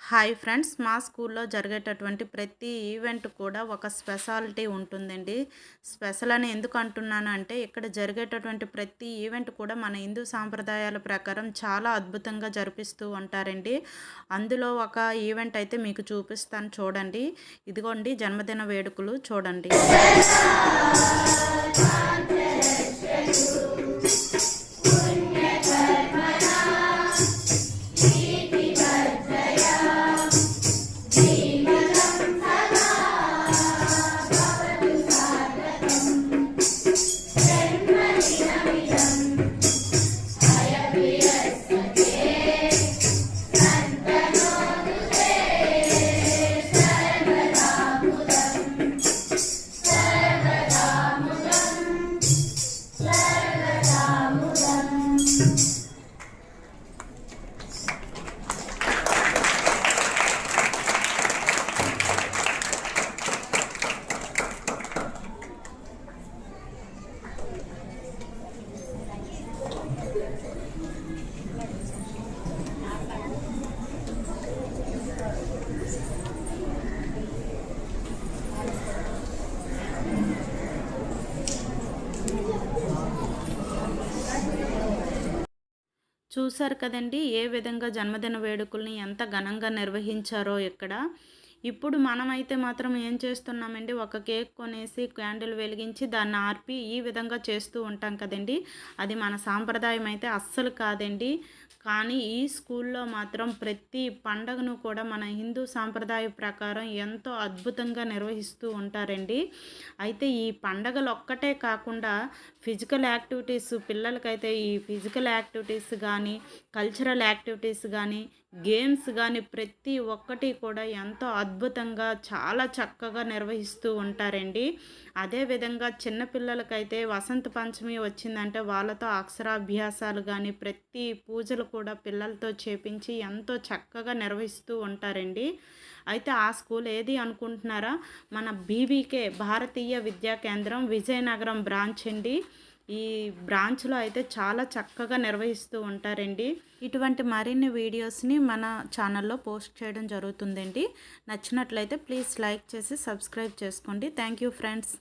Hi friends, మా స్కూల్లో జరిగేటటువంటి ప్రతి ఈవెంట్ కూడా ఒక స్పెషాలిటీ ఉంటుందండి. స్పెషల్ అని ఎందుకు అంటున్నాను అంటే, ఇక్కడ జరిగేటటువంటి ప్రతి ఈవెంట్ కూడా మన హిందూ సాంప్రదాయాల ప్రకారం చాలా అద్భుతంగా జరిపిస్తూ ఉంటారండి. అందులో ఒక ఈవెంట్ అయితే మీకు చూపిస్తాను చూడండి. ఇదిగోండి జన్మదిన వేడుకలు చూడండి. చూశారు కదండి, ఏ విధంగా జన్మదిన వేడుకల్ని ఎంత ఘనంగా నిర్వహించారో ఇక్కడ. ఇప్పుడు మనమైతే మాత్రం ఏం చేస్తున్నామండి, ఒక కేక్ కొనేసి క్యాండిల్ వెలిగించి దాన్ని ఆర్పి ఈ విధంగా చేస్తూ ఉంటాం కదండి. అది మన సాంప్రదాయం అయితే అస్సలు కాదండి. కానీ ఈ స్కూల్లో మాత్రం ప్రతి పండగను కూడా మన హిందూ సాంప్రదాయ ప్రకారం ఎంతో అద్భుతంగా నిర్వహిస్తూ ఉంటారండి. అయితే ఈ పండగలు ఒక్కటే కాకుండా ఫిజికల్ యాక్టివిటీస్ పిల్లలకైతే ఈ ఫిజికల్ యాక్టివిటీస్ కానీ, కల్చరల్ యాక్టివిటీస్ కానీ, గేమ్స్ కానీ ప్రతి ఒక్కటి కూడా ఎంతో అద్భుతంగా చాలా చక్కగా నిర్వహిస్తూ ఉంటారండి. అదేవిధంగా చిన్నపిల్లలకైతే వసంత పంచమి వచ్చిందంటే వాళ్ళతో అక్షరాభ్యాసాలు కానీ ప్రతి పూజలు కూడా పిల్లలతో చేపించి ఎంతో చక్కగా నిర్వహిస్తూ ఉంటారండి. అయితే ఆ స్కూల్ ఏది అనుకుంటున్నారా? మన బీవీకే భారతీయ విద్యా కేంద్రం విజయనగరం బ్రాంచ్ అండి. ఈ బ్రాంచ్లో అయితే చాలా చక్కగా నిర్వహిస్తూ ఉంటారండి. ఇటువంటి మరిన్ని వీడియోస్ని మన ఛానల్లో పోస్ట్ చేయడం జరుగుతుందండి. నచ్చినట్లయితే ప్లీజ్ లైక్ చేసి సబ్స్క్రైబ్ చేసుకోండి. Thank you friends.